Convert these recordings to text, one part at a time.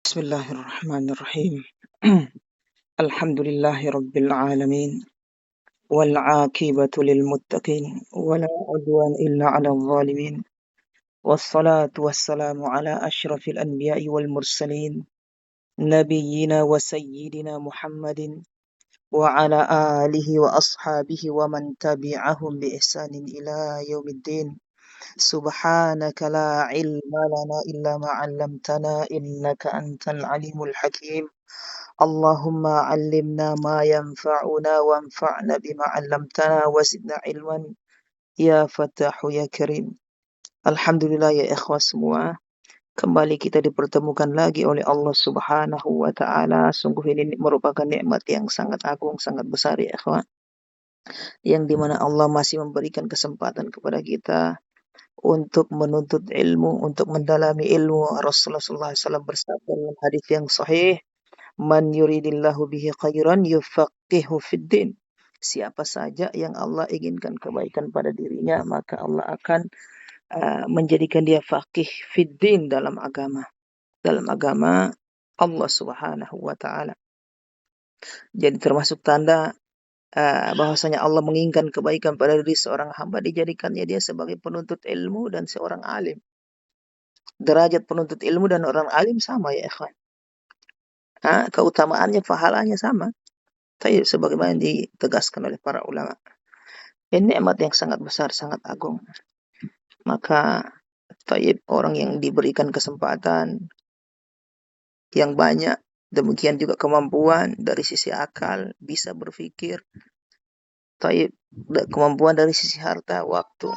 Bismillahirrahmanirrahim. Alhamdulillahi rabbil alamin wal 'aqibatu lil muttaqin wala 'udwan illa 'alal zalimin. Wassalatu wassalamu ala asyrafil anbiya'i wal mursalin nabiyyina wa sayyidina Muhammadin wa ala alihi wa ashabihi wa man tabi'ahum bi ihsanin ila yaumiddin. Subhanaka la ilma lana illa ma 'allamtana innaka antal alimul hakim. Allahumma 'allimna ma yanfa'una wanfa'na bima 'allamtana wa zidna ilman ya Fattahu ya Karim. Alhamdulillah ya ikhwas semua, kembali kita dipertemukan lagi oleh Allah Subhanahu wa taala. Sungguh ini merupakan nikmat yang sangat agung, sangat besar ya ikhwan, yang dimana Allah masih memberikan kesempatan kepada kita untuk menuntut ilmu, untuk mendalami ilmu. Rasulullah SAW bersabda dalam hadis yang sahih, "Man yuridillahu bihi khairan yufaqihu fiddin." Siapa saja yang Allah inginkan kebaikan pada dirinya, maka Allah akan menjadikan dia faqih fiddin dalam agama. Dalam agama Allah Subhanahu wa taala. Jadi termasuk tanda bahwasanya Allah menginginkan kebaikan pada diri seorang hamba, dijadikannya dia sebagai penuntut ilmu dan seorang alim. Derajat penuntut ilmu dan orang alim sama ya ikhwan. Keutamaannya, pahalanya sama. Tapi sebagaimana yang ditegaskan oleh para ulama. Ini nikmat yang sangat besar, sangat agung. Maka orang yang diberikan kesempatan yang banyak, demikian juga kemampuan dari sisi akal, bisa berpikir, kemampuan dari sisi harta, waktu,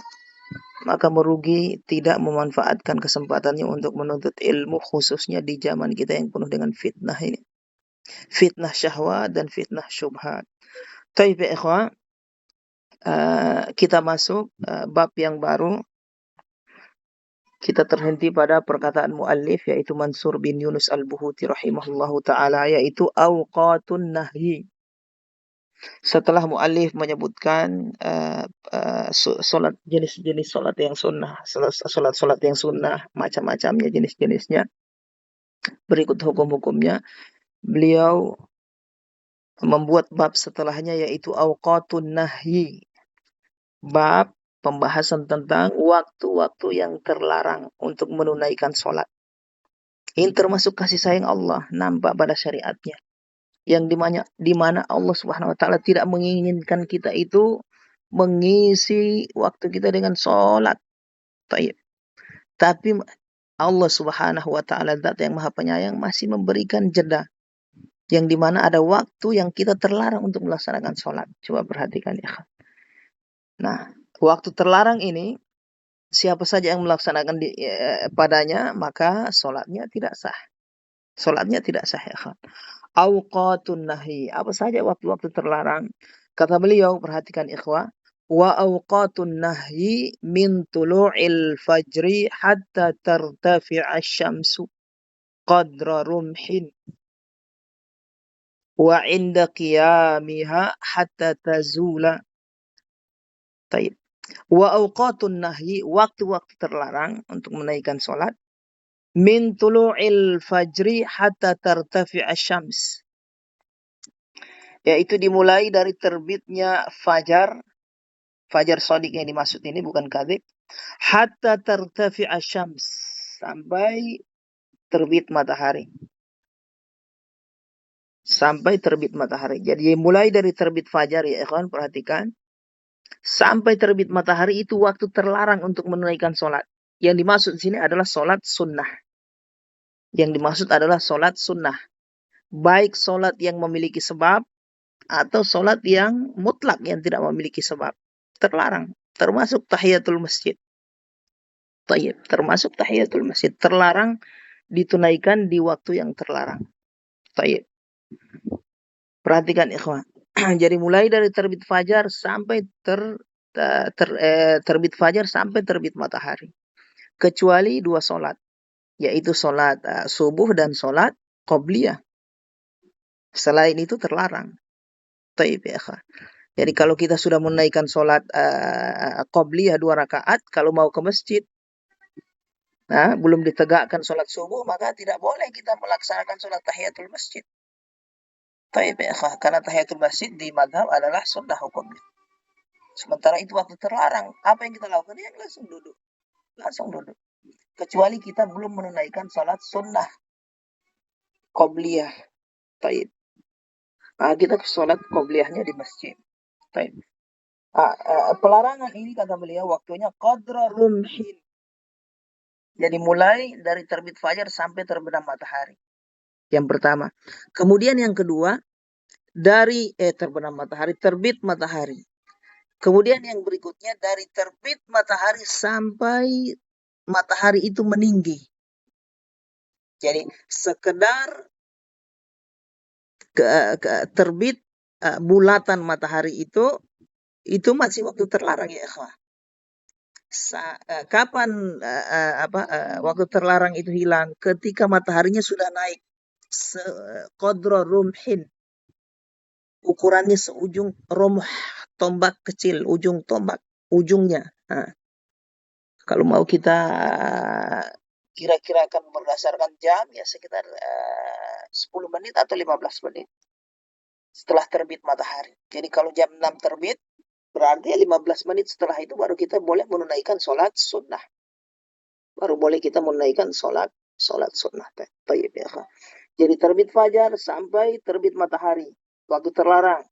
maka merugi tidak memanfaatkan kesempatannya untuk menuntut ilmu, khususnya di zaman kita yang penuh dengan fitnah ini. Fitnah syahwat dan fitnah syubhat. Taib ya ikhwan, kita masuk bab yang baru. Kita terhenti pada perkataan muallif, yaitu Mansur bin Yunus al-Buhuti rahimahullahu ta'ala, yaitu awqatun nahyi. Setelah muallif menyebutkan solat, jenis-jenis solat yang sunnah, solat yang sunnah, macam-macamnya, jenis-jenisnya, berikut hukum-hukumnya, beliau membuat bab setelahnya, yaitu awqatun nahyi. Bab pembahasan tentang waktu-waktu yang terlarang untuk menunaikan sholat. Ini termasuk kasih sayang Allah, nampak pada syariatnya. Yang dimana Allah Subhanahu wa taala tidak menginginkan kita itu mengisi waktu kita dengan sholat. Tapi Allah Subhanahu wa taala, Zat yang Maha Penyayang, masih memberikan jeda. Yang dimana ada waktu yang kita terlarang untuk melaksanakan sholat. Coba perhatikan ya. Nah, waktu terlarang ini, siapa saja yang melaksanakan padanya, maka sholatnya tidak sah. Sholatnya tidak sah ya kan. Awqatun nahi, apa saja waktu-waktu terlarang? Kata beliau, perhatikan ikhwah, wa awqatun nahyi min tulu'il fajri hatta tartafi'a syamsu qadra rumhin wa inda qiyamiha hatta tazula. Taib. Wa awqatun nahyi, waktu-waktu terlarang untuk menaikkan sholat, min tulu'il fajri hatta tartafi'a syams, yaitu dimulai dari terbitnya fajar shadiq yang dimaksud ini bukan kadzib, hatta tartafi'a syams, sampai terbit matahari. Sampai terbit matahari. Jadi mulai dari terbit fajar ya ikhwan, perhatikan, sampai terbit matahari itu waktu terlarang untuk menunaikan sholat. Yang dimaksud di sini adalah sholat sunnah. Yang dimaksud adalah sholat sunnah. Baik sholat yang memiliki sebab atau sholat yang mutlak yang tidak memiliki sebab. Terlarang. Termasuk tahiyatul masjid. Termasuk tahiyatul masjid. Terlarang ditunaikan di waktu yang terlarang. Perhatikan ikhwan. Jadi mulai dari terbit fajar sampai terbit fajar sampai terbit matahari. Kecuali dua sholat, yaitu sholat subuh dan sholat qobliyah. Selain itu terlarang. Jadi kalau kita sudah menaikkan sholat qobliyah 2 rakaat, kalau mau ke masjid, Nah, belum ditegakkan sholat subuh, maka tidak boleh kita melaksanakan sholat tahiyatul masjid. Taib ya, karena tahiyatul masjid di madhab adalah sunnah hukumnya. Sementara itu waktu terlarang, apa yang kita lakukan? Ya langsung duduk. Langsung duduk. Kecuali kita belum menunaikan sholat sunnah qobliyah. Taib. Nah, kita sholat qobliyahnya di masjid. Taib. Pelarangan ini kata beliau waktunya qadra rumhin. Jadi mulai dari terbit fajar sampai terbenam matahari. Yang pertama. Kemudian yang kedua, dari terbenam matahari, terbit matahari. Kemudian yang berikutnya dari terbit matahari sampai matahari itu meninggi. Jadi sekedar terbit bulatan matahari itu masih waktu terlarang ya ikhwah. Kapan waktu terlarang itu hilang? Ketika mataharinya sudah naik qadra rumhin, ukurannya seujung rumh, tombak kecil, ujung tombak, ujungnya. Nah, kalau mau kita kira-kirakan berdasarkan jam ya sekitar 10 menit atau 15 menit setelah terbit matahari. Jadi kalau jam 6 terbit, berarti 15 menit setelah itu baru kita boleh menunaikan sholat sunnah. Baru boleh kita menunaikan sholat sunnah. Tayyib ya. Jadi terbit fajar sampai terbit matahari. Waktu terlarang.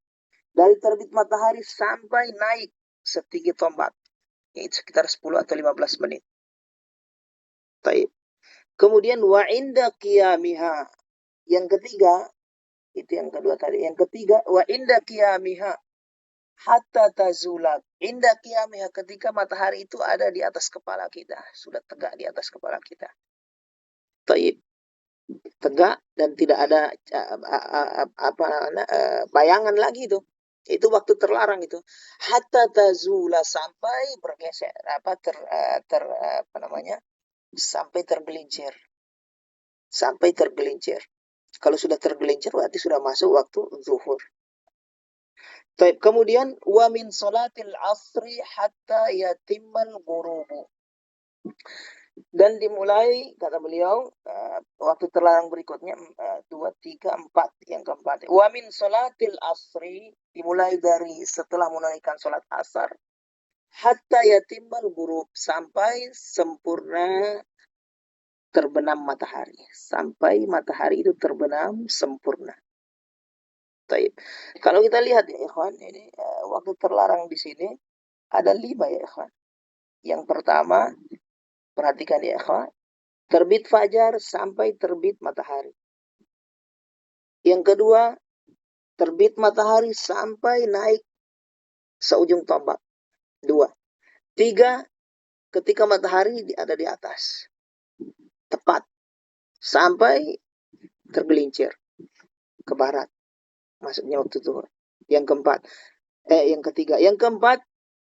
Dari terbit matahari sampai naik setinggi tombak. Yaitu sekitar 10 atau 15 menit. Tayyib. Kemudian wa inda qiyamiha. Yang ketiga, itu yang kedua tadi. Yang ketiga, wa inda qiyamiha hatta tazulat. Inda qiyamiha, ketika matahari itu ada di atas kepala kita. Sudah tegak di atas kepala kita. Taib. Tegak dan tidak ada bayangan lagi itu. Itu waktu terlarang itu. Hatta tazula, sampai bergeser sampai tergelincir. Sampai tergelincir. Kalau sudah tergelincir berarti sudah masuk waktu zuhur. Taib. Kemudian wa min salatil asri hatta yatimmal ghurubu. Dan dimulai kata beliau waktu terlarang berikutnya 2, 3, 4 yang keempat. Wa min salatil asri, dimulai dari setelah menunaikan salat asar hatta yatimmal ghurub, sampai sempurna terbenam matahari. Sampai matahari itu terbenam sempurna. Taib. Kalau kita lihat ya ikhwan, ini waktu terlarang di sini ada 5 ya ikhwan. Yang pertama, perhatikan ya ikhwan, terbit fajar sampai terbit matahari. Yang kedua, terbit matahari sampai naik seujung tombak. 2. 3, ketika matahari ada di atas. Tepat. Sampai tergelincir ke barat. Maksudnya waktu zuhur. Yang ketiga. Yang keempat,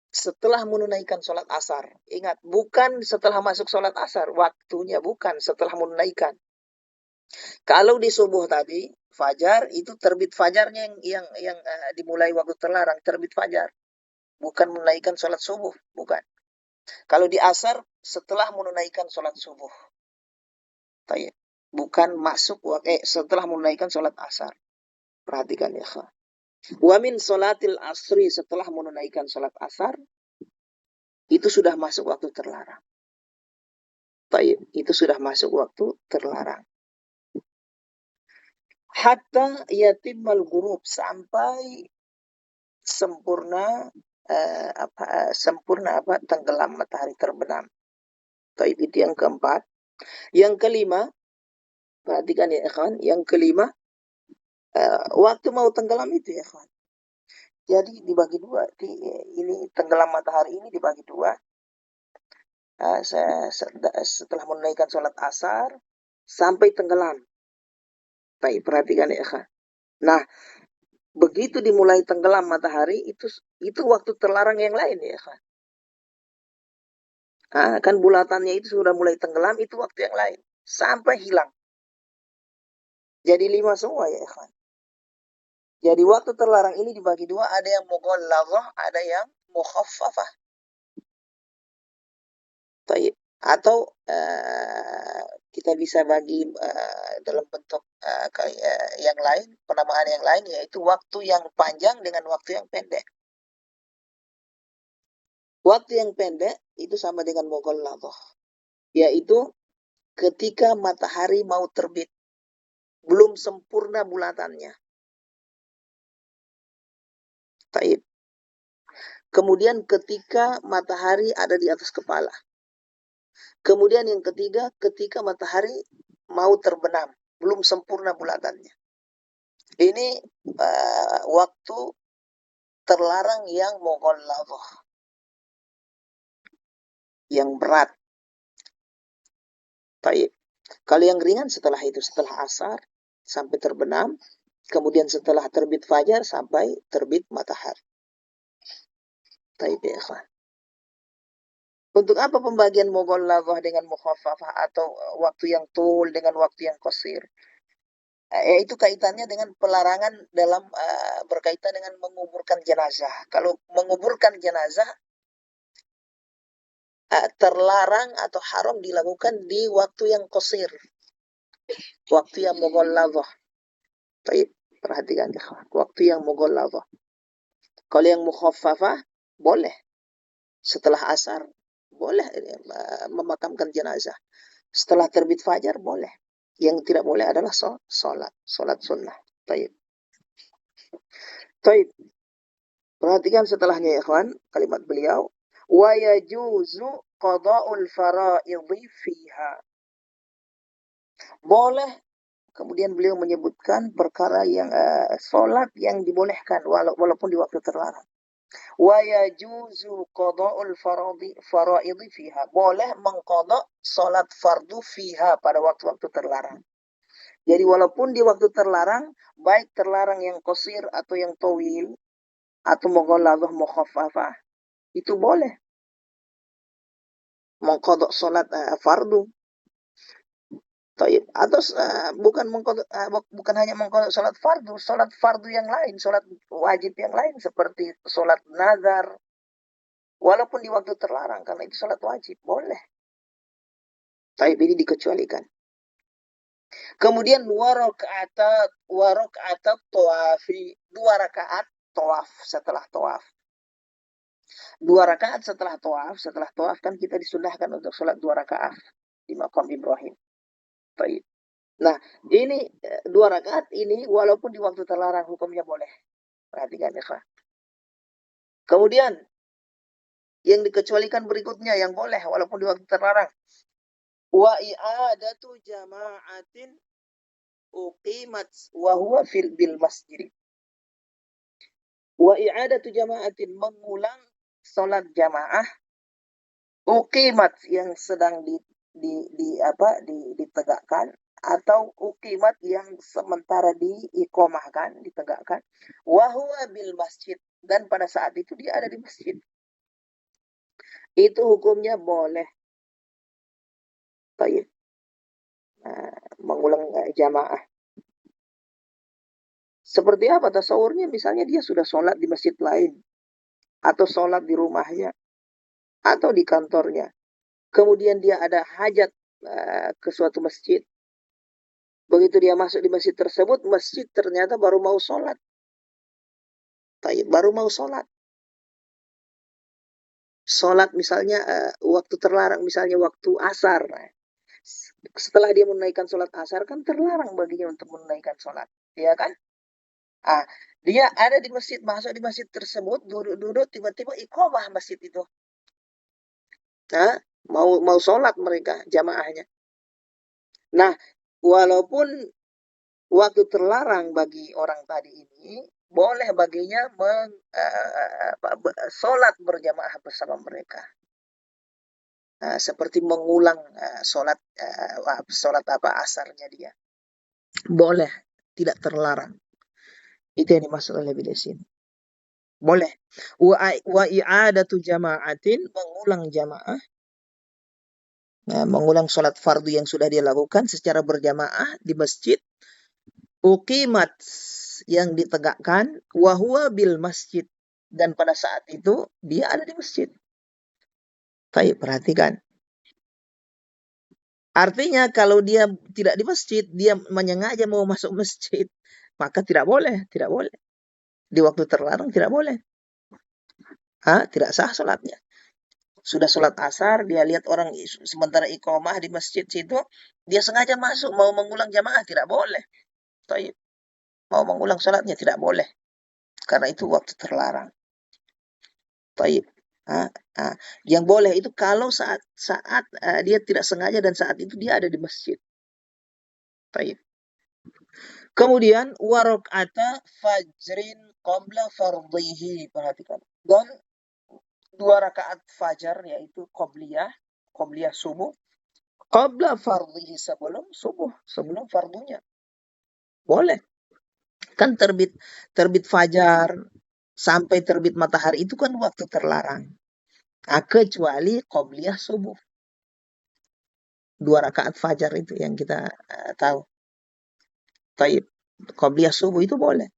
setelah menunaikan sholat asar. Ingat, bukan setelah masuk sholat asar. Waktunya bukan setelah menunaikan. Kalau di subuh tadi, fajar, itu terbit fajarnya yang dimulai waktu terlarang. Terbit fajar. Bukan menunaikan sholat subuh. Bukan. Kalau di asar, setelah menunaikan sholat subuh. Bukan masuk setelah menunaikan sholat asar. Perhatikan ya. Wa min sholatil asri, setelah menunaikan sholat asar, itu sudah masuk waktu terlarang. Itu sudah masuk waktu terlarang. Hatta yatimmal ghurub, sampai sempurna tenggelam matahari, terbenam. Itu yang keempat. Yang kelima, perhatikan ya ikhwan, yang kelima, waktu mau tenggelam itu ya ikhwan. Jadi dibagi dua. Ini tenggelam matahari ini dibagi dua. Setelah menunaikan sholat asar sampai tenggelam. Baik, perhatikan ya ikhwan. Nah, begitu dimulai tenggelam matahari, itu waktu terlarang yang lain ya ikhwan. Kan bulatannya itu sudah mulai tenggelam, itu waktu yang lain. Sampai hilang. Jadi 5 semua ya ikhwan. Jadi waktu terlarang ini dibagi dua, ada yang mughallaghah, ada yang mukhaffafah. Taib. Atau kita bisa bagi dalam bentuk yang lain, penamaan yang lain, yaitu waktu yang panjang dengan waktu yang pendek. Waktu yang pendek itu sama dengan mughalladhah, yaitu ketika matahari mau terbit, belum sempurna bulatannya. Taib. Kemudian ketika matahari ada di atas kepala. Kemudian yang ketiga, ketika matahari mau terbenam, belum sempurna bulatannya. Ini waktu terlarang yang mughalladhah, yang berat. Taib. Kalau yang ringan setelah itu, setelah asar sampai terbenam, kemudian setelah terbit fajar sampai terbit matahari. Taib ya ikhwan. Untuk apa pembagian mughalladhah dengan mukhaffafah atau waktu yang tul dengan waktu yang qasir? Yaitu kaitannya dengan pelarangan dalam berkaitan dengan menguburkan jenazah. Kalau menguburkan jenazah terlarang atau haram dilakukan di waktu yang qasir, waktu yang mughalladhah. Baik, perhatikan ya, waktu yang mughalladhah. Kalau yang mukhaffafah boleh setelah asar, boleh memakamkan jenazah. Setelah terbit fajar boleh. Yang tidak boleh adalah salat sunnah. Baik. Baik. Perhatikan setelahnya ya ikhwan, kalimat beliau, wa yajuzu qada'ul fara'idhi fiha. Boleh, kemudian beliau menyebutkan perkara yang salat yang dibolehkan walaupun di waktu terlarang. Wa yajuzu qada'ul fara'idhi fiha. Boleh mengqada' salat fardu fiha pada waktu-waktu terlarang. Jadi walaupun di waktu terlarang, baik terlarang yang qasir atau yang tawil atau mughalladhah mukhaffafah, itu boleh mengqada' salat fardu. Taib. Atau bukan hanya mengqada' salat fardu yang lain, salat wajib yang lain seperti salat nazar, walaupun di waktu terlarang karena itu salat wajib, boleh. Taib, ini dikecualikan. Kemudian dua rakaat tawafi, 2 rakaat tawaf setelah tawaf. 2 rakaat setelah tawaf kan kita disunahkan untuk sholat 2 rakaat di makam Ibrahim. Baik. Nah, ini 2 rakaat ini walaupun di waktu terlarang hukumnya boleh. Perhatikan ya, Kak. Kemudian yang dikecualikan berikutnya yang boleh walaupun di waktu terlarang. Wa i'adatu jama'atin uqimat wa huwa bil masjid. Wa i'adatu jama'atin, mengulang salat jamaah uqimat yang sedang ditegakkan atau uqimat yang sementara diiqamahkan, ditegakkan, wa huwa bil masjid, dan pada saat itu dia ada di masjid. Itu hukumnya boleh. Baik. Mengulang jamaah. Seperti apa tasawurnya? Misalnya dia sudah sholat di masjid lain, atau sholat di rumahnya, atau di kantornya. Kemudian dia ada hajat ke suatu masjid. Begitu dia masuk di masjid tersebut, masjid ternyata baru mau sholat. Baru mau sholat. Sholat misalnya waktu terlarang, misalnya waktu asar. Setelah dia menunaikan sholat asar, kan terlarang baginya untuk menunaikan sholat. Ya kan? Dia ada di masjid, masuk di masjid tersebut, duduk-duduk, tiba-tiba iqamah masjid itu. Mau sholat mereka, jamaahnya. Nah, walaupun waktu terlarang bagi orang tadi ini, boleh baginya sholat berjamaah bersama mereka. Seperti mengulang sholat asarnya dia. Boleh, tidak terlarang. Itu yang dimaksud oleh beliau sini. Boleh. Wa i'adatu jama'atin, mengulang jamaah. Mengulang sholat fardu yang sudah dia lakukan secara berjamaah di masjid. Uqimat, yang ditegakkan, wa huwa bil masjid, dan pada saat itu dia ada di masjid. Baik, perhatikan. Artinya kalau dia tidak di masjid, dia menyengaja mau masuk masjid, maka tidak boleh, tidak boleh. Di waktu terlarang tidak boleh. Tidak sah sholatnya. Sudah sholat asar, dia lihat orang sementara iqomah di masjid situ, dia sengaja masuk mau mengulang jamaah, tidak boleh. Taib. Mau mengulang sholatnya tidak boleh. Karena itu waktu terlarang. Taib. Yang boleh itu kalau saat dia tidak sengaja dan saat itu dia ada di masjid. Taib. Kemudian warok'ata fajrin qabla fardhihi, perhatikan. Dan 2 rakaat fajar yaitu qobliyah subuh qabla fardhihi, sebelum subuh, sebelum fardunya. Boleh. Kan terbit fajar sampai terbit matahari itu kan waktu terlarang. Kecuali qobliyah subuh. 2 rakaat fajar itu yang kita tahu. Taib. Qobliyah subuh itu boleh.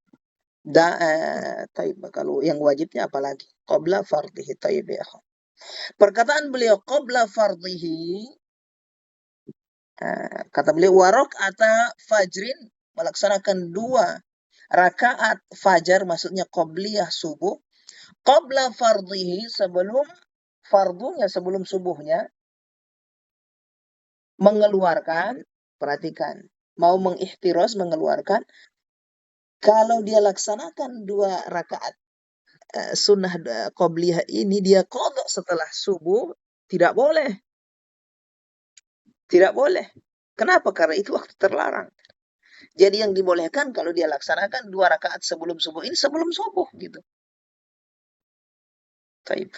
Taib, kalau yang wajibnya apalagi? Qabla fardhihi. Taib ya. Perkataan beliau qabla fardhihi, kata beliau warok'ata fajrin, melaksanakan 2 rakaat fajar, maksudnya qobliyah subuh, qabla fardhihi, sebelum fardunya, sebelum subuhnya, mengeluarkan, perhatikan, mau mengihtiros, mengeluarkan, kalau dia laksanakan 2 rakaat sunnah qobliyah ini, dia qadha setelah subuh, tidak boleh. Tidak boleh. Kenapa? Karena itu waktu terlarang. Jadi yang dibolehkan kalau dia laksanakan 2 rakaat sebelum subuh, ini sebelum subuh gitu. Taib.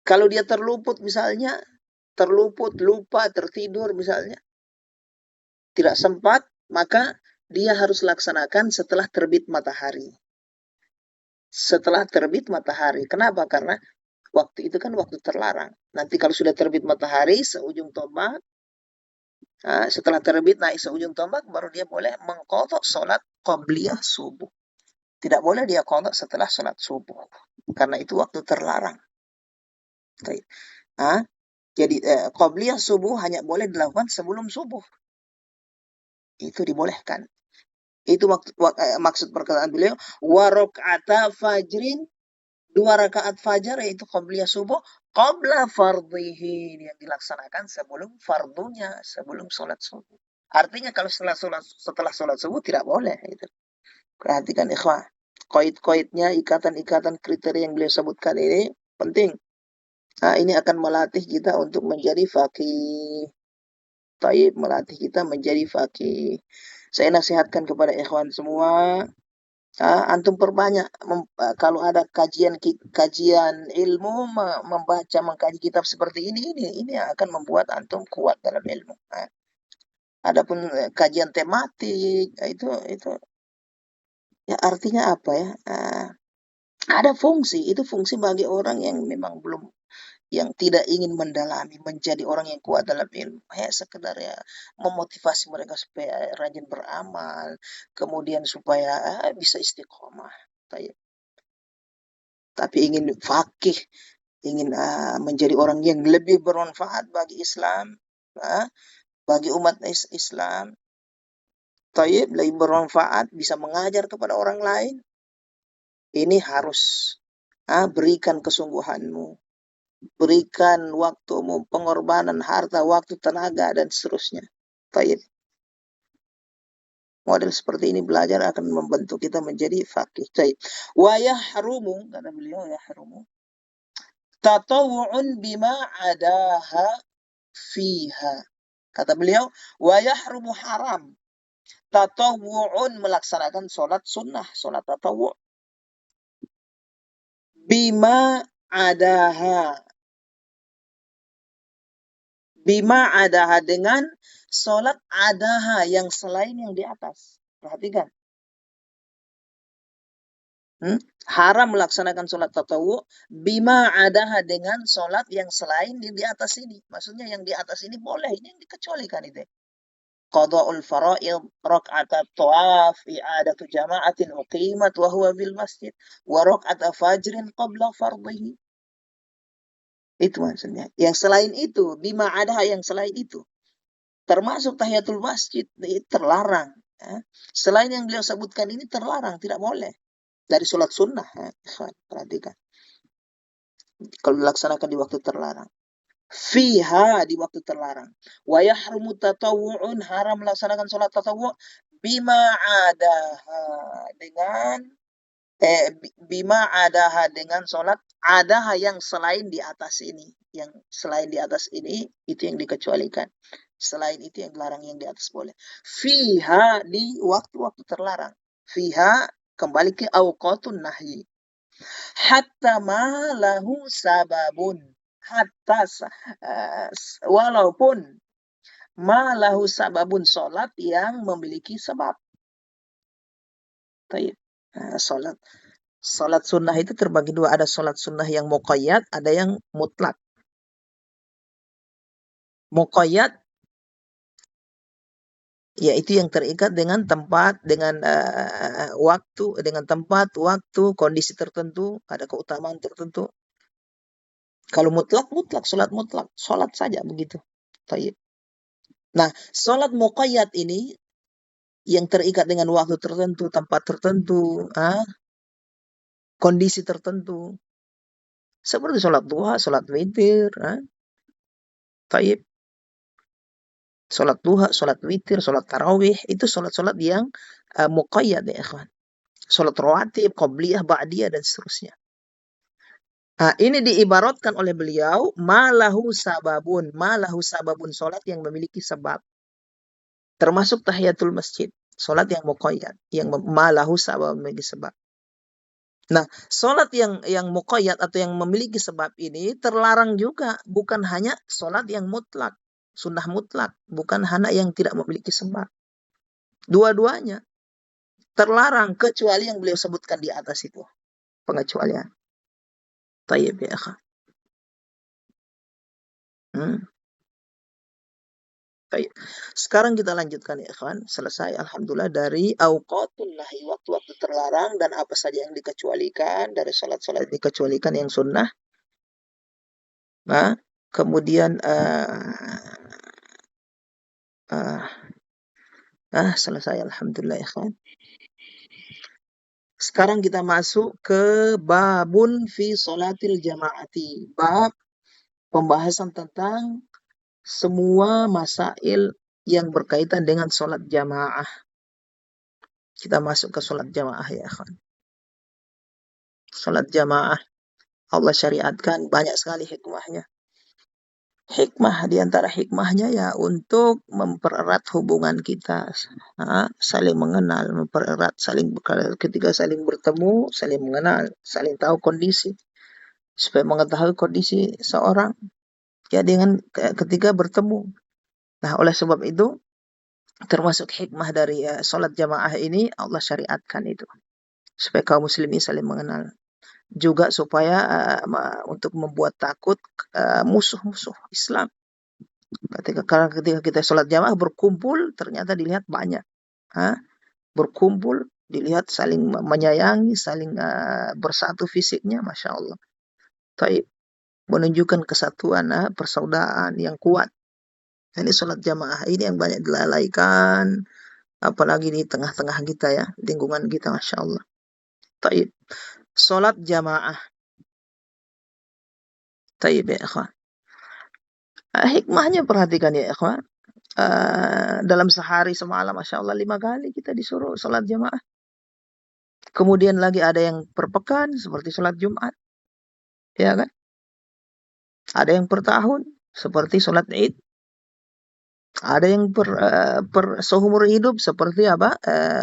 Kalau dia terluput misalnya, lupa, tertidur misalnya, tidak sempat, maka dia harus laksanakan setelah terbit matahari. Setelah terbit matahari. Kenapa? Karena waktu itu kan waktu terlarang. Nanti kalau sudah terbit matahari, seujung tombak, setelah terbit naik seujung tombak, baru dia boleh mengqadha sholat qobliyah subuh. Tidak boleh dia qadha setelah sholat subuh. Karena itu waktu terlarang. Jadi qobliyah subuh hanya boleh dilakukan sebelum subuh. Itu dibolehkan. Itu maksud perkataan beliau, warok'ata fajrin, 2 rakaat fajar yaitu qobliyah subuh, qabla fardhihi, yang dilaksanakan sebelum fardunya, sebelum sholat subuh. Artinya kalau setelah sholat subuh tidak boleh. Gitu. Perhatikan ikhwah, koid-koidnya, ikatan-ikatan kriteria yang beliau sebutkan ini penting. Ini akan melatih kita untuk menjadi faqih. Taib, melatih kita menjadi faqih. Saya nasihatkan kepada ikhwan semua, antum perbanyak kalau ada kajian ilmu, membaca, mengkaji kitab seperti ini akan membuat antum kuat dalam ilmu. Adapun kajian tematik itu ya artinya apa ya? Ada fungsi, itu fungsi bagi orang yang memang belum, yang tidak ingin mendalami, menjadi orang yang kuat dalam ilmu. Sekedar ya memotivasi mereka supaya rajin beramal, kemudian supaya bisa istiqomah. Tapi ingin fakih, ingin menjadi orang yang lebih bermanfaat bagi Islam, bagi umat Islam, lebih bermanfaat, bisa mengajar kepada orang lain. Ini harus berikan kesungguhanmu, berikan waktumu, pengorbanan harta, waktu, tenaga, dan seterusnya. Taib. Model seperti ini belajar akan membentuk kita menjadi faqih. Taib. Wa yahrumu, kata beliau, yahrumu tatawu'un bima adaha fiha. Kata beliau, wa yahrumu haram tatawu'un, melaksanakan sholat sunnah, sholat tatawu', bima adaha, dengan sholat adaha, yang selain yang di atas. Perhatikan. Haram melaksanakan sholat tatawu' bima adaha, dengan sholat yang selain di atas ini. Maksudnya yang di atas ini boleh, ini yang dikecualikan itu. Qada'ul fara'id, rak'atat tawaf, i'adatu jama'atin uqimat wa huwa fil masjid, wa rak'ata fajrin qabla fardhihi. Itu maksudnya. Yang selain itu, bima adaha, yang selain itu. termasuk tahiyatul masjid terlarang. Ya. Selain yang beliau sebutkan ini terlarang, tidak boleh. Dari sholat sunnah, ya. Perhatikan. Kalau dilaksanakan di waktu terlarang. Fiha, di waktu terlarang. Wa yahrumu tatawu'un, haram melaksanakan sholat tatawwu' bima adaha, dengan bima adaha, dengan sholat adaha yang selain di atas ini. Yang selain di atas ini, itu yang dikecualikan. Selain itu yang dilarang, yang di atas boleh. Fiha, di waktu-waktu terlarang. Fiha, kembali ke awqatun nahyi. Hatta ma lahu sababun. Hatta, walaupun ma lahu sababun, sholat yang memiliki sebab. Taib. Sholat sunnah itu terbagi dua. Ada sholat sunnah yang muqayyad, ada yang mutlak. Muqayyad, yaitu yang terikat dengan tempat, dengan waktu, dengan tempat, waktu, kondisi tertentu, ada keutamaan tertentu. Kalau mutlak, sholat saja begitu. Taib. Nah, sholat muqayyad ini yang terikat dengan waktu tertentu, tempat tertentu, kondisi tertentu. Seperti sholat duha, sholat witir, taib. Sholat duha, sholat witir, sholat tarawih, itu sholat-sholat yang muqayyad ya ikhwan. Sholat rawatib, qabliyah, ba'diyah, dan seterusnya. Nah, ini diibaratkan oleh beliau, malahu sababun. Malahu sababun, sholat yang memiliki sebab. Termasuk tahiyatul masjid. Sholat yang muqayyad. Yang malahu sababun, memiliki sebab. Nah, sholat yang muqayyad atau yang memiliki sebab ini terlarang juga. Bukan hanya sholat yang mutlak. Sunnah mutlak. Bukan hanya yang tidak memiliki sebab. Dua-duanya terlarang kecuali yang beliau sebutkan di atas itu. Pengecualian. Tayyib ya akha. Baik. Sekarang kita lanjutkan ya ikhwan. Selesai alhamdulillah dari awqatul nahi, waktu-waktu terlarang dan apa saja yang dikecualikan dari salat-salat dikecualikan yang sunnah. Nah, kemudian selesai alhamdulillah ya ikhwan. Sekarang kita masuk ke babun fi salatil jamaati. Bab pembahasan tentang semua masail yang berkaitan dengan sholat jamaah. Kita masuk ke sholat jamaah ya ikhwan. Sholat jamaah Allah syariatkan banyak sekali hikmahnya. Hikmah di antara hikmahnya ya untuk mempererat hubungan kita, saling mengenal, mempererat, ketika saling bertemu, saling mengenal, saling tahu kondisi, supaya mengetahui kondisi seorang ya dengan ketika bertemu. Nah, oleh sebab itu termasuk hikmah dari sholat jamaah ini Allah syariatkan itu supaya kaum muslimin saling mengenal. Juga supaya untuk membuat takut musuh-musuh Islam. Karena ketika kita sholat jamaah berkumpul, ternyata dilihat banyak. Berkumpul, dilihat saling menyayangi, saling bersatu fisiknya, Masya Allah. Taib. Menunjukkan kesatuan, persaudaraan yang kuat. Ini sholat jamaah ini yang banyak dilalaikan, apalagi di tengah-tengah kita ya, lingkungan kita, Masya Allah. Taib. Sholat jamaah. Taib ya ikhwan. Hikmahnya perhatikan ya ikhwan. Dalam sehari semalam, Masya Allah, 5 kali kita disuruh sholat jamaah. Kemudian lagi ada yang per pekan, seperti sholat Jumat. Ya kan? Ada yang per tahun, seperti sholat Id. Ada yang per seumur hidup, seperti apa?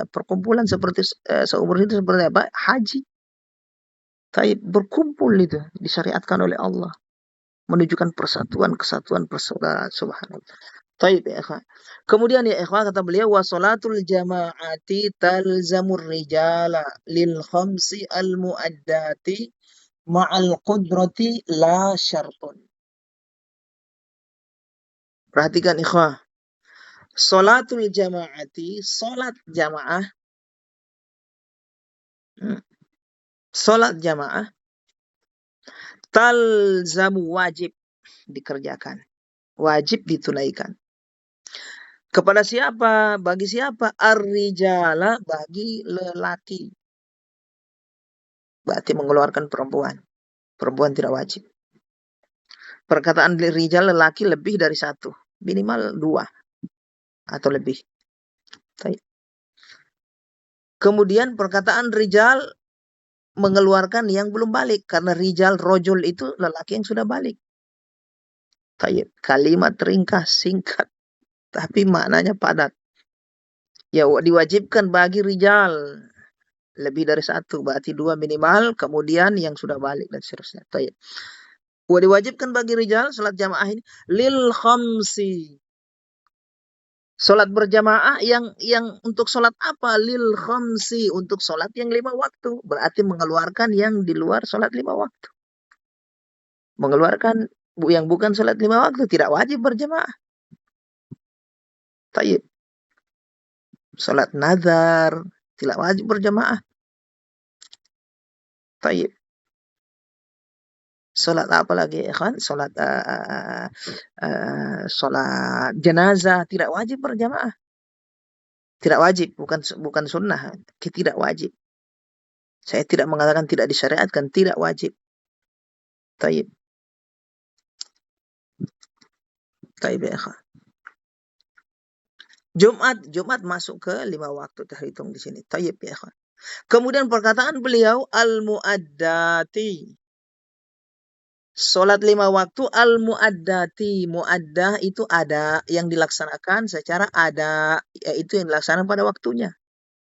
Perkumpulan seperti seumur hidup seperti apa? Haji. Taib, berkumpul itu disyariatkan oleh Allah, menunjukkan persatuan, kesatuan, persaudaraan. Subhanallah. Taib ya ikhwan. Kemudian ya ikhwan kata beliau, wa salatul jama'ati talzamur rijala lil khamsi al muaddati ma'al qudrati la syartun. Perhatikan ikhwan. Salatul jama'ati, salat jamaah. Salat jamaah talzamu, wajib dikerjakan, wajib ditunaikan. Kepada siapa? Bagi siapa? Ar-rijala, bagi lelaki. Berarti mengeluarkan perempuan. Perempuan tidak wajib. Perkataan rijal lelaki lebih dari satu. Minimal 2 atau lebih. Kemudian perkataan rijal mengeluarkan yang belum balik. Karena rijal, rojul itu lelaki yang sudah balik. Kalimat ringkas, singkat. Tapi maknanya padat. Ya, diwajibkan bagi rijal. Lebih dari satu, berarti 2 minimal. Kemudian yang sudah balik dan seterusnya. Diwajibkan bagi rijal, salat jamaah ini. Lil khamsi. Salat berjamaah yang untuk salat apa? Lil khamsi, untuk salat yang 5 waktu. Berarti mengeluarkan yang di luar salat 5 waktu. Mengeluarkan yang bukan salat 5 waktu tidak wajib berjamaah. Tayyib. Salat nazar tidak wajib berjamaah. Tayyib. Salat apa lagi ya kan? Salat salat jenazah tidak wajib berjamaah. Tidak wajib, bukan sunnah, tidak wajib. Saya tidak mengatakan tidak disyariatkan, tidak wajib. Taib. Taib ya ikhwan. Jumat masuk ke 5 waktu terhitung di sini. Taib ya ikhwan. Kemudian perkataan beliau al-muaddati. Salat 5 waktu al-muaddati. Muaddah itu ada yang dilaksanakan secara ada, yaitu yang dilaksanakan pada waktunya.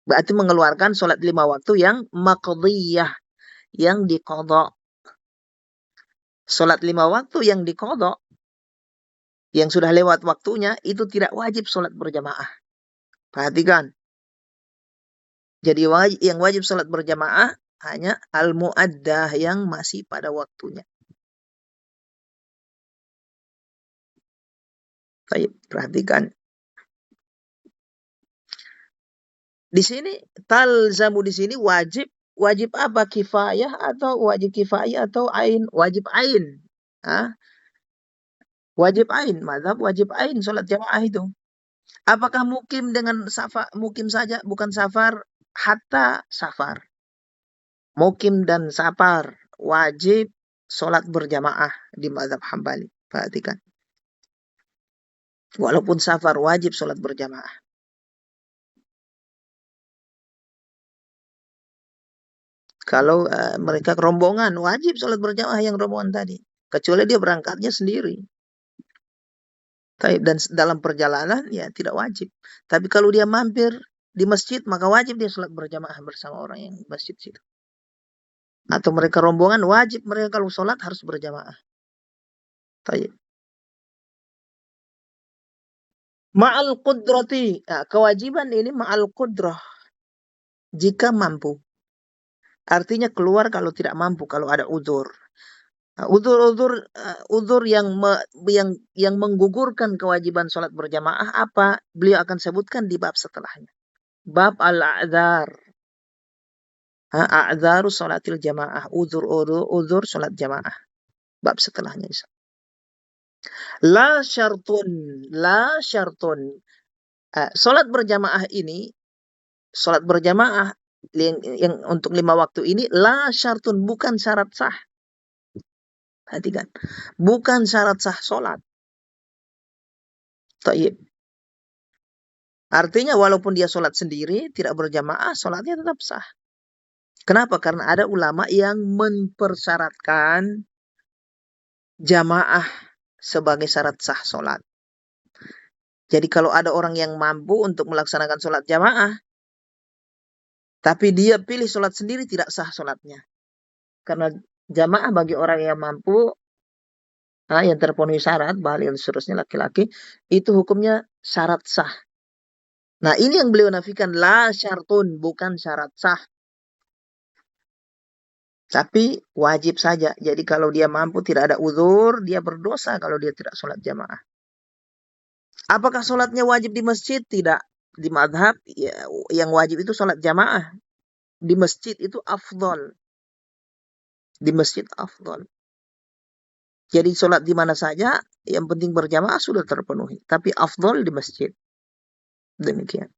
Berarti mengeluarkan salat 5 waktu yang maqdiyah, yang diqadha. Salat 5 waktu yang diqadha, yang sudah lewat waktunya, itu tidak wajib salat berjamaah. Perhatikan. Jadi yang wajib salat berjamaah hanya al-muaddah yang masih pada waktunya. Baik, perhatikan. Di sini talzamu, di sini wajib apa? Kifayah atau wajib kifayah atau ain? Wajib ain. Wajib ain, mazhab wajib ain salat jamaah itu. Apakah mukim dengan safar? Mukim saja, bukan safar. Hatta safar. Mukim dan safar wajib salat berjamaah di mazhab Hambali. Perhatikan. Walaupun safar wajib salat berjamaah. Kalau mereka rombongan wajib salat berjamaah yang rombongan tadi. Kecuali dia berangkatnya sendiri. Dan dalam perjalanan ya tidak wajib. Tapi kalau dia mampir di masjid maka wajib dia salat berjamaah bersama orang yang masjid situ. Atau mereka rombongan wajib mereka kalau salat harus berjamaah. Tayyib. Ma'al qudrati. Nah, kewajiban ini ma'al qudrah. Jika mampu. Artinya keluar kalau tidak mampu, kalau ada udzur. Nah, udzur yang menggugurkan kewajiban salat berjamaah apa? Beliau akan sebutkan di bab setelahnya. Bab al-a'dzar. A'dzaru salatil jamaah. Udzur salat jamaah. Bab setelahnya. La syartun. Salat berjamaah ini, salat berjamaah yang untuk 5 waktu ini, la syartun, bukan syarat sah. Perhatikan. Bukan syarat sah salat. Tayyib. Artinya walaupun dia salat sendiri, tidak berjamaah, salatnya tetap sah. Kenapa? Karena ada ulama yang mempersyaratkan jamaah sebagai syarat sah salat. Jadi kalau ada orang yang mampu untuk melaksanakan salat jamaah, tapi dia pilih salat sendiri, tidak sah salatnya. Karena jamaah bagi orang yang mampu, yang terpenuhi syarat, balik dan seterusnya laki-laki, itu hukumnya syarat sah. Nah ini yang beliau nafikan, la syartun, bukan syarat sah. Tapi wajib saja. Jadi kalau dia mampu, tidak ada uzur, dia berdosa kalau dia tidak sholat jamaah. Apakah sholatnya wajib di masjid? Tidak. Di madhab, ya, yang wajib itu sholat jamaah. Di masjid itu afdol. Di masjid afdol. Jadi sholat di mana saja, yang penting berjamaah sudah terpenuhi. Tapi afdol di masjid. Demikian.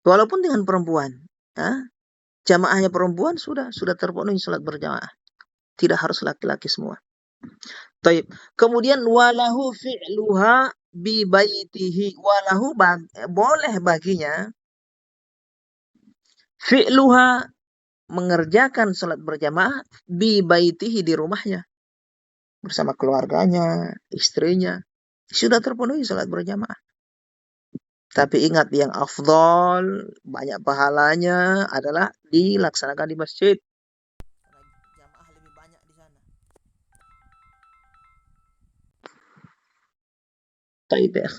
Walaupun dengan perempuan, jamaahnya perempuan sudah terpenuhi salat berjamaah. Tidak harus laki-laki semua. Taib. Kemudian walahu fi'luha bi baitihi, walahu boleh baginya fi'luha mengerjakan salat berjamaah bi baitihi di rumahnya bersama keluarganya, istrinya. Sudah terpenuhi salat berjamaah. Tapi ingat, yang afdol, banyak pahalanya adalah dilaksanakan di masjid. Jamaah lebih banyak di sana. Taib ya.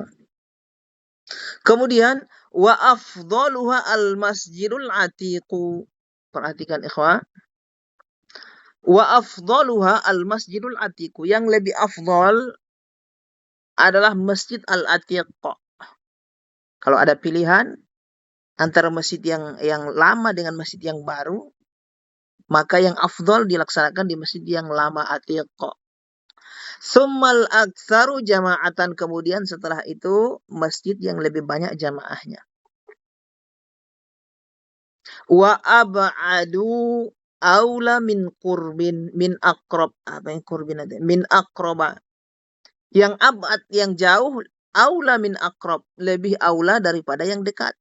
Kemudian wa afdaluha al masjidul atiqu. Perhatikan ikhwah. Wa afdaluha al masjidul atiqu. Yang lebih afdal adalah masjid al atiq. Kalau ada pilihan antara masjid yang lama dengan masjid yang baru, maka yang afdal dilaksanakan di masjid yang lama atiq. Summal aktsaru jama'atan, kemudian setelah itu masjid yang lebih banyak jamaahnya. Wa ab'adu aula min qurbin min aqrab. Apa yang qurbin ada? Min aqraba. Yang ab'ad, yang jauh, aula min aqrab, lebih aula daripada yang dekat.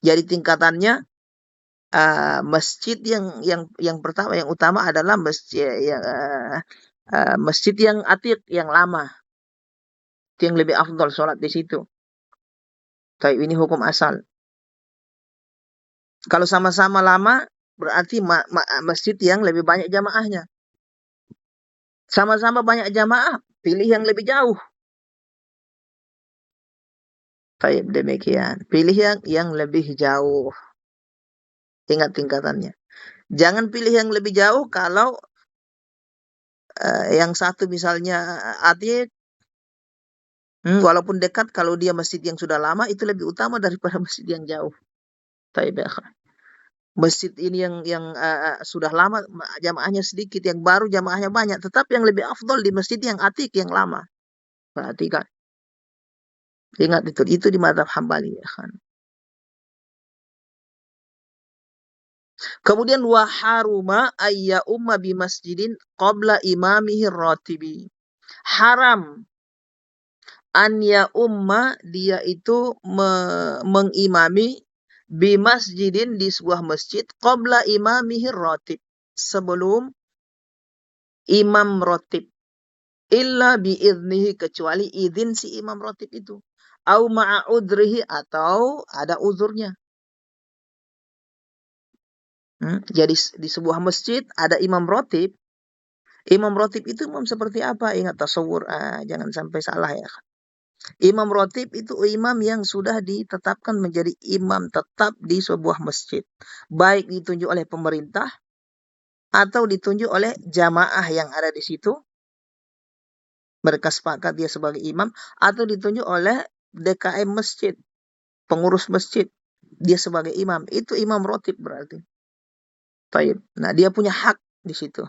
Jadi tingkatannya masjid yang pertama, yang utama adalah masjid yang atiq, yang lama. Itu yang lebih afdal sholat di situ. Tapi ini hukum asal. Kalau sama-sama lama, berarti masjid yang lebih banyak jamaahnya. Sama-sama banyak jamaah, pilih yang lebih jauh. Baik, demikian. Pilih yang lebih jauh. Ingat tingkatannya. Jangan pilih yang lebih jauh kalau yang satu misalnya atiq, walaupun dekat, kalau dia masjid yang sudah lama itu lebih utama daripada masjid yang jauh. Baik, masjid ini yang sudah lama jamaahnya sedikit, yang baru jamaahnya banyak, tetap yang lebih afdal di masjid yang atiq, yang lama. Perhatikan. Ingat itu di mazhab Hambali ya kan. Kemudian wa haruma ayya umma bi masjidin qabla imamihi ratibi. Haram an ya umma, dia itu mengimami bi masjidin, di sebuah masjid, qabla imamihi ratib, sebelum imam ratib, illa bi idnihi, kecuali izin si imam ratib itu, au ma'a udrihi, atau ada uzurnya. Jadi di sebuah masjid ada imam ratib. Imam ratib itu imam seperti apa? Ingat tasawur, jangan sampai salah ya. Imam ratib itu imam yang sudah ditetapkan menjadi imam tetap di sebuah masjid. Baik ditunjuk oleh pemerintah atau ditunjuk oleh jamaah yang ada di situ. Mereka sepakat dia sebagai imam, atau ditunjuk oleh DKM masjid, pengurus masjid, dia sebagai imam. Itu imam ratib berarti. Baik. Nah, dia punya hak di situ.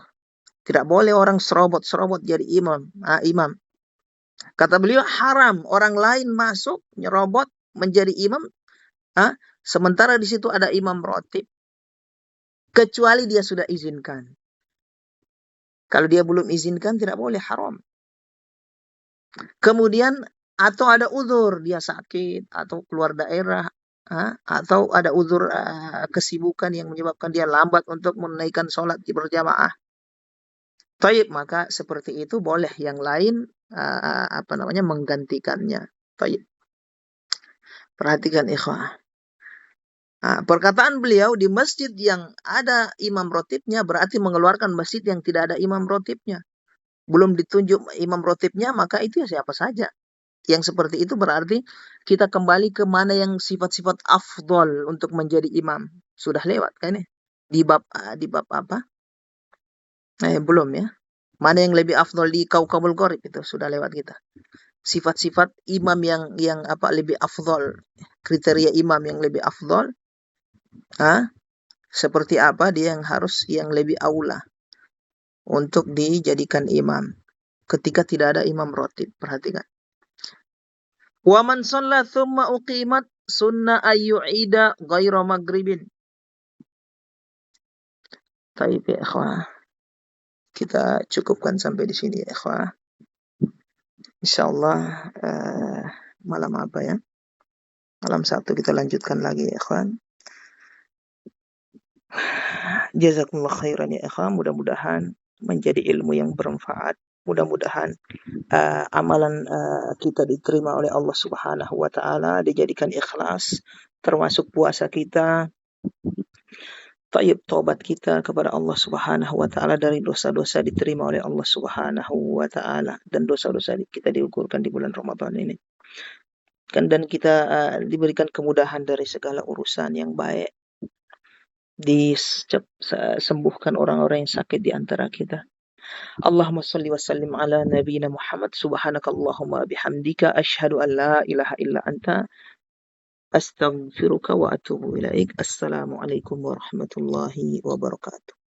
Tidak boleh orang serobot-serobot jadi imam. Imam. Kata beliau, haram orang lain masuk nyerobot menjadi imam, sementara di situ ada imam ratib, kecuali dia sudah izinkan. Kalau dia belum izinkan, tidak boleh, haram. Kemudian atau ada uzur, dia sakit atau keluar daerah, atau ada uzur kesibukan yang menyebabkan dia lambat untuk menunaikan sholat berjamaah. Taib, maka seperti itu boleh yang lain menggantikannya. Taib. Perhatikan ikhwah. Perkataan beliau, di masjid yang ada imam ratibnya, berarti mengeluarkan masjid yang tidak ada imam ratibnya. Belum ditunjuk imam ratibnya, maka itu ya siapa saja. Yang seperti itu berarti kita kembali ke mana yang sifat-sifat afdol untuk menjadi imam. Sudah lewat kan ya? Di bab apa? Belum ya. Mana yang lebih afdol di Kaukaul Qorib itu sudah lewat kita. Sifat-sifat imam yang lebih afdol, kriteria imam yang lebih afdol. Seperti apa dia yang lebih aula untuk dijadikan imam ketika tidak ada imam ratib. Perhatikan. Wa man shalla thumma uqimat sunnah ayyu'ida ghaira maghribin. Taib ya ikhwah. Kita cukupkan sampai di sini ya ikhwah. Insyaallah malam apa ya? Malam Sabtu kita lanjutkan lagi ya ikhwan. Jazakumullah khairan ya ikhwan. Mudah-mudahan menjadi ilmu yang bermanfaat. Mudah-mudahan amalan kita diterima oleh Allah Subhanahu wa taala, dijadikan ikhlas, termasuk puasa kita, tayyib taubat kita kepada Allah Subhanahu wa taala dari dosa-dosa diterima oleh Allah Subhanahu wa taala, dan dosa-dosa kita diukurkan di bulan Ramadan ini. Dan kita diberikan kemudahan dari segala urusan yang baik. Disembuhkan orang-orang yang sakit di antara kita. Allahumma salli wa sallim ala nabiyyina Muhammad. Subhanakallahumma bihamdika asyhadu an la ilaha illa anta astaghfiruka wa atubu ilaik. Assalamualaikum warahmatullahi wabarakatuh.